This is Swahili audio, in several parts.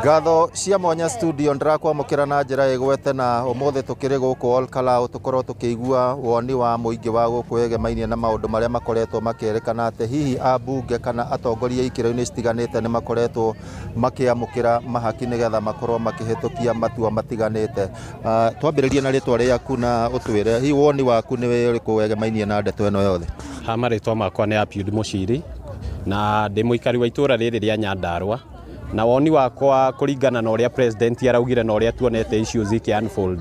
Ngatho cia mwanya studio ndirakwamukira na njira igwete na umuthi tukiri guku Ol Kalou tukorwo tukiigua woni wa muingi wa guku egemainie na maundu maria makoretwo makerekana ate hihi ambunge kana atongoria ikiro-ini citiganite ni makoretwo makiamukira mahaki nigetha makorwo makihitukia matua matiganite. Twambiririe na ritwa riaku na utwire hihi woni waku ni uriku egemainie na ndeto eno yothe. Maritwa makwa ni Apiud Muchiri na ndi muikari wa itura riri ria Nyandarua. Na woni wakwa kuringana na uria president araugire na uria tuonete issues iki unfold.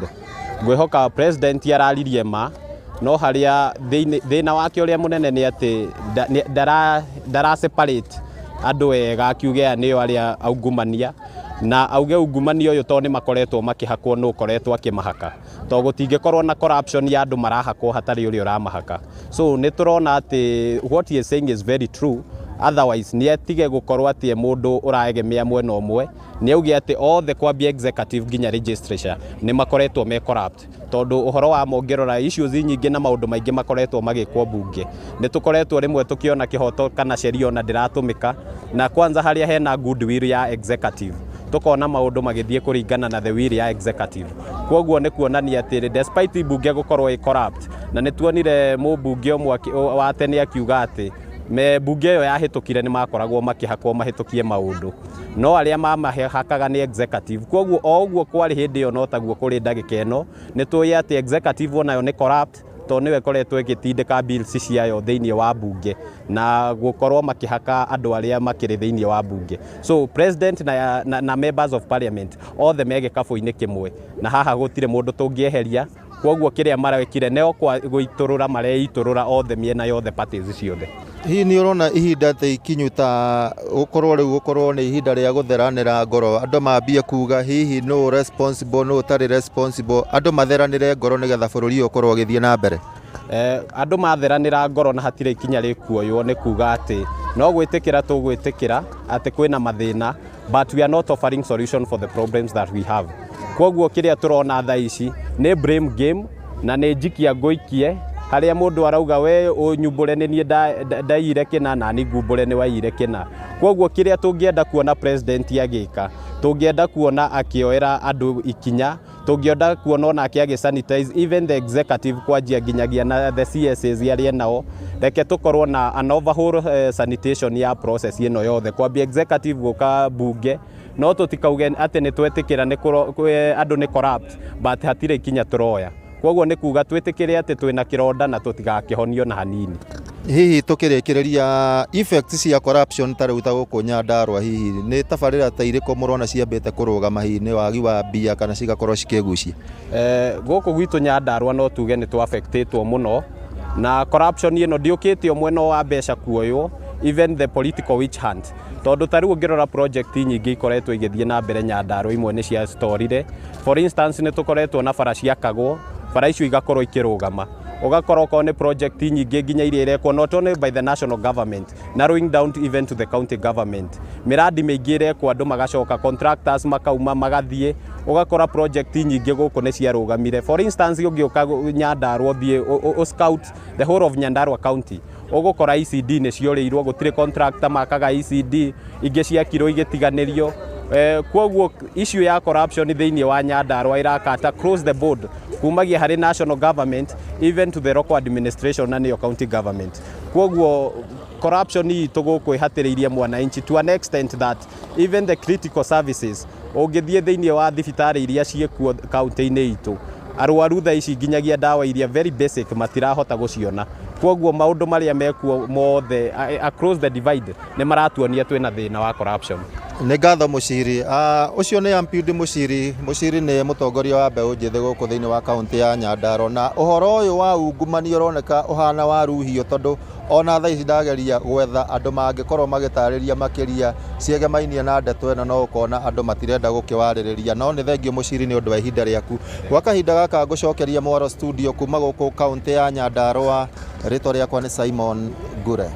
Ngwihoka president araririe ma no haria thina wake uria munene ni ati dara separate andu ega akiuge niyo aria aungumania na auge ungumania uyu to ni makoretwo makihakwo no koretwo akimahaka to gutingikorwo na corruption ya andu marahakwo hatari uri uramahaka. So ni turona ati what he is saying is very true. Otherwise ni atige gukorwo ati mundu uraegemea mwena omwe ni auge ati all the kwambia executive ginya registration ni makoretwo me corrupt tondu uhoro wa mongerora issues nyingi na maundu maingi makoretwo magikwo bunge ni tukoretwo rimwe tukiona kihoto kana sheria na ndiratumika na kwanza haria hena goodwill ya executive tukona maundu magithie kuringana na the will ya executive. Kwoguo ni kuonania ati despite bunge gukorwo i corrupt na ni tuonire mubunge omwe wa tene akiuga ati me bunge yo yahitukire ni makoragwo makihakwo mahitukie maundu no aria mamahakaga ni executive. Kwoguo oguo kwari hindi yo no taguo kuri ndagika eno ni tuye ati executive onayo ni corrupt to niwe koretwo igitindika bills ciayo thiini wa bunge na gukorwo makihaka andu aria makiri thiini wa bunge. So president na members of parliament all the mege kafu-ini kimwe na haha gutire mundu tungieheria. Kwoguo kiria marekire neo kwa guiturura mareiturura all the miena yothe parties ciothe. Hihi ni urona ihinda te ikinyu ta gukorwo ni ihinda ria gutheranira ngoro andu mambie kuga hihi no responsible no tari responsible andu matheranire ngoro nigetha bururi ukorwo ugithie na mbere. Andu matheranira ngoro na hatire ikinya rikuoywo ni kuga ati no gwitikira tugwitikira ati kwina mathina but we are not offering solution for the problems that we have. Kwoguo kiria turona tha ici ni blame game na ni njikia ngoikie haria mundu arauga we unyumbure ni ndaire kina na ni ngumbure ni waire kina. Kwoguo kiria tungienda kuona president agika tungienda kuona akioera andu ikinya tungienda kuona ona akiage sanitize even the executive kwajia ginyagia na the CSAs yaria nao reke tukorwo na an overhaul sanitation ya process ino yothe kwambia executive guka bunge no tutikauge ati ni twetikira ni andu ni corrupt but hatire ikinya turoya. Kwoguo ni kuga twetikire ati twina kironda na tutigakihonio na hanini. Hihi tukirikireria effects cia corruption tari uta guku Nyandarua hihi ni tabarira ta iriko murona ciambite kurugama hihi ni wagi wa mbia kana cigakorwo cikigucia. Guku gwitu Nyandarua no tuge ni tu affectetwo muno na corruption ino ndiukitio mwena wa mbeca kuoywo even the political witch hunt tondu tari ungirora project nyingi ikoretwo igithie na mbere Nyandarua imwe ni cia storire. For instance ni tukoretwo na bara ciakagwo bara icio igakorwo ikirugama ugakorwo ko ni project nyingi ginya iria irekwo not only by the national government narrowing down to even to the county government. Miradi mingi irekwo andu magacoka contractors makauma magathie ugakora project nyingi guku ni cia rugamire. For instance ungiuka Nyandarua thie o scout the whole of Nyandarua county ugukora ECD ni cioreirwo gutire contractor makaga ECD ingi ciakirwo igitiganirio. Kwoguo issue ya corruption thiini wa Nyandarua irakata across the board kumagia hari national government even to the local administration na niyo county government. Kwoguo corruption ni tuguku ihatiriirie mwananchi to an extent that even the critical services ungithie thiini wa thibitari iria ciekuo county-ini itu arwaru tha ici ginyagia dawa iria very basic matirahota guciona. Kwoguo maundu maria mekuo mothe across the divide ni maratuonia twina thina wa corruption. Ni ngatho Muchiri. Ucio ni Apiud Muchiri. Muchiri ni mutongoria wa mbeu njithi guku thiini wa kaunti ya Nyandarua na uhoro uyu wa ungumania uroneka uhana wa ruhio tondu ona tha ici ndageria gwetha andu mangikorwo magitariria makiria ciegemainie na ndeto eno no ukona andu matirenda gukiwaririria no ni thengio Muchiri ni undu wa ihinda riaku gwa kahinda gaka ngucokeria Mwaro studio kuma guku kaunti ya Nyandarua. Ritwa riakwa ni Simon Ngure.